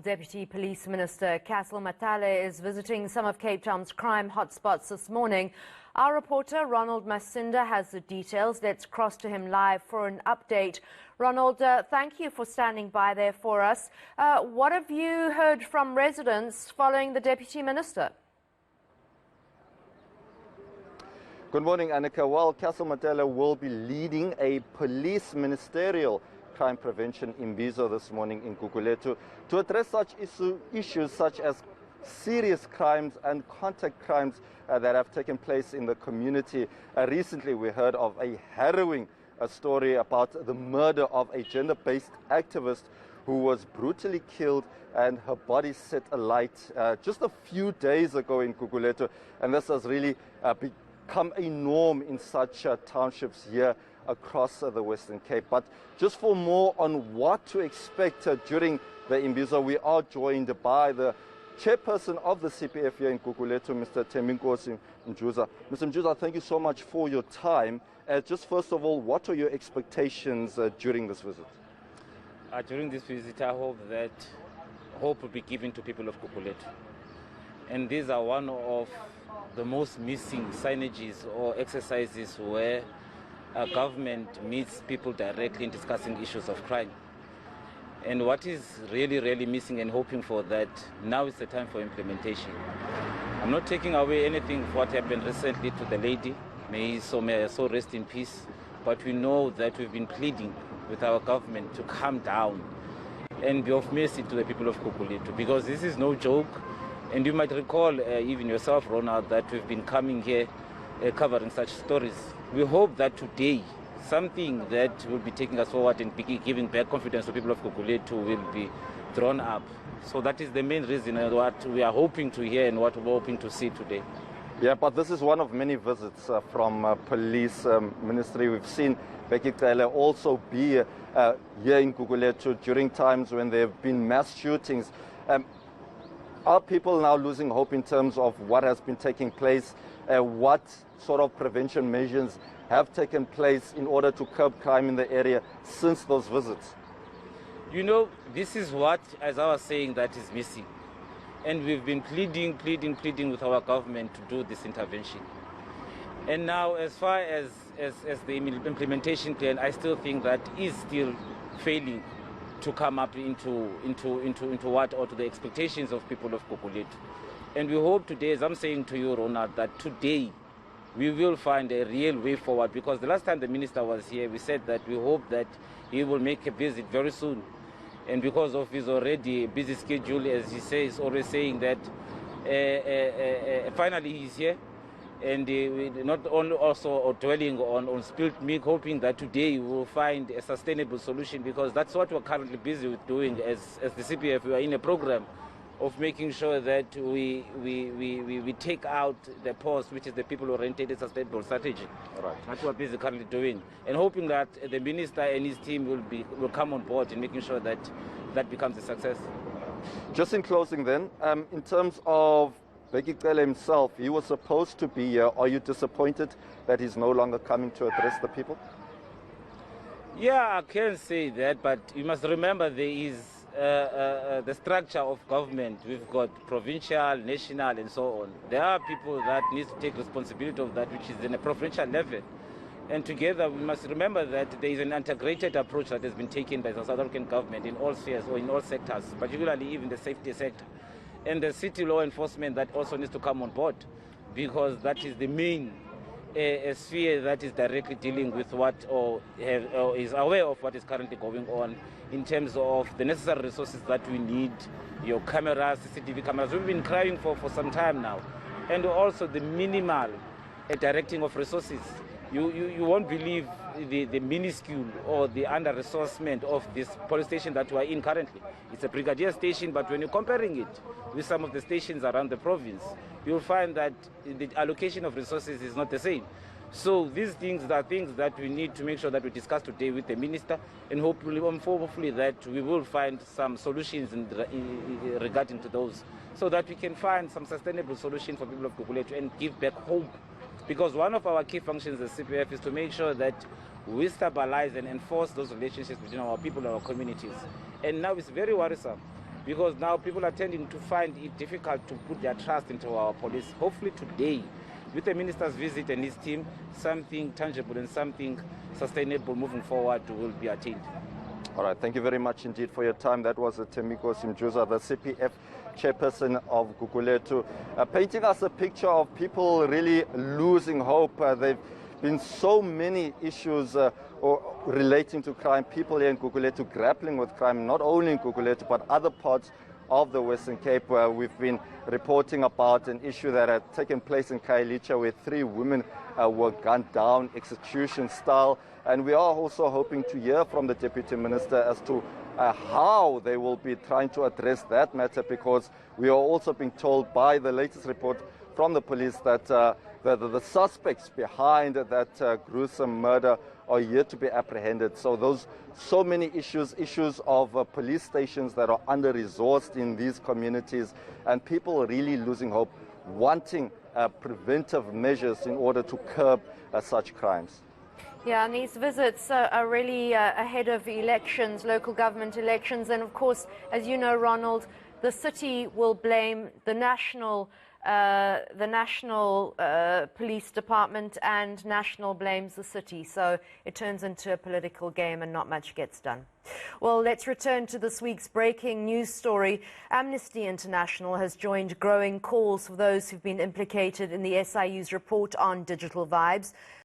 Deputy Police Minister Castle Matale is visiting some of Cape Town's crime hotspots this morning. Our reporter Ronald Masinda has the details. Let's cross to him live for an update. Ronald, thank you for standing by there for us. What have you heard from residents following the Deputy Minister? Good morning, Annika. Well, Castle Matale will be leading a police ministerial crime prevention imbizo this morning in Gugulethu to address such issues such as serious crimes and contact crimes that have taken place in the community. Recently, we heard of a harrowing story about the murder of a gender-based activist who was brutally killed and her body set alight just a few days ago in Gugulethu. And this has really become a norm in such townships here across the Western Cape. But just for more on what to expect during the imbizo, we are joined by the chairperson of the CPF here in Gugulethu, Mr. Thembinkosi Mjuza. Mr. Mjuza, thank you so much for your time. Just first of all, what are your expectations during this visit? During this visit, I hope that hope will be given to people of Gugulethu. And these are one of the most missing signages or exercises where government meets people directly in discussing issues of crime. And what is really missing and hoping for that now is the time for implementation. I'm not taking away anything of what happened recently to the lady. May her soul rest in peace. But we know that we've been pleading with our government to calm down and be of mercy to the people of Gugulethu, because this is no joke. And you might recall, even yourself, Ronald, that we've been coming here covering such stories. We hope that today, something that will be taking us forward and giving back confidence to people of Gugulethu will be drawn up. So that is the main reason what we are hoping to hear and what we're hoping to see today. Yeah, but this is one of many visits from police ministry. We've seen Becky Taylor also be here in Gugulethu during times when there have been mass shootings. Are people now losing hope in terms of what has been taking place? What sort of prevention measures have taken place in order to curb crime in the area since those visits? You know, this is what, as I was saying, that is missing. And we've been pleading with our government to do this intervention. And now, as far as the implementation plan, I still think that is still failing to come up into what, or to the expectations of people of Gugulethu. And we hope today, as I'm saying to you, Ronald, that today we will find a real way forward, because the last time the minister was here, we said that we hope that he will make a visit very soon. And because of his already busy schedule, as he says, always saying that finally he's here. And not only also dwelling on spilled milk, hoping that today we will find a sustainable solution, because that's what we're currently busy with doing as the CPF. We are in a program of making sure that we take out the post, which is the people-oriented sustainable strategy. Right. That's what we're busy currently doing, and hoping that the minister and his team will come on board in making sure that that becomes a success. Just in closing then, in terms of Becky Taylor himself, he was supposed to be here. Are you disappointed that he's no longer coming to address the people? Yeah, I can say that, but you must remember there is the structure of government. We've got provincial, national, and so on. There are people that need to take responsibility of that, which is in a provincial level. And together, we must remember that there is an integrated approach that has been taken by the South African government in all spheres or in all sectors, particularly even the safety sector. And the city law enforcement that also needs to come on board, because that is the main sphere that is directly dealing with what or is aware of what is currently going on in terms of the necessary resources that we need, your cameras, CCTV cameras. We've been crying for some time now. And also the minimal directing of resources. You won't believe the minuscule or the under-resourcement of this police station that we are in currently. It's a brigadier station, but when you're comparing it with some of the stations around the province, you'll find that the allocation of resources is not the same. So these things are things that we need to make sure that we discuss today with the minister, and hopefully that we will find some solutions regarding to those, so that we can find some sustainable solution for people of Gugulethu and give back hope. Because one of our key functions as CPF is to make sure that we stabilize and enforce those relationships between our people and our communities. And now it's very worrisome because now people are tending to find it difficult to put their trust into our police. Hopefully today, with the minister's visit and his team, something tangible and something sustainable moving forward will be attained. All right, thank you very much indeed for your time. That was Thembinkosi Mjuza, the CPF chairperson of Gugulethu, painting us a picture of people really losing hope. There have been so many issues relating to crime. People here in Gugulethu grappling with crime, not only in Gugulethu, but other parts of the Western Cape, where we've been reporting about an issue that had taken place in Khayelitsha, where 3 women were gunned down, execution style. And we are also hoping to hear from the Deputy Minister as to how they will be trying to address that matter, because we are also being told by the latest report from the police that the suspects behind that gruesome murder are yet to be apprehended. So many issues of police stations that are under-resourced in these communities, and people really losing hope, wanting preventive measures in order to curb such crimes. Yeah, and these visits are really ahead of elections, local government elections. And of course, as you know, Ronald, the city will blame the national police department, and national blames the city. So it turns into a political game and not much gets done. Well, let's return to this week's breaking news story. Amnesty International has joined growing calls for those who've been implicated in the SIU's report on digital vibes.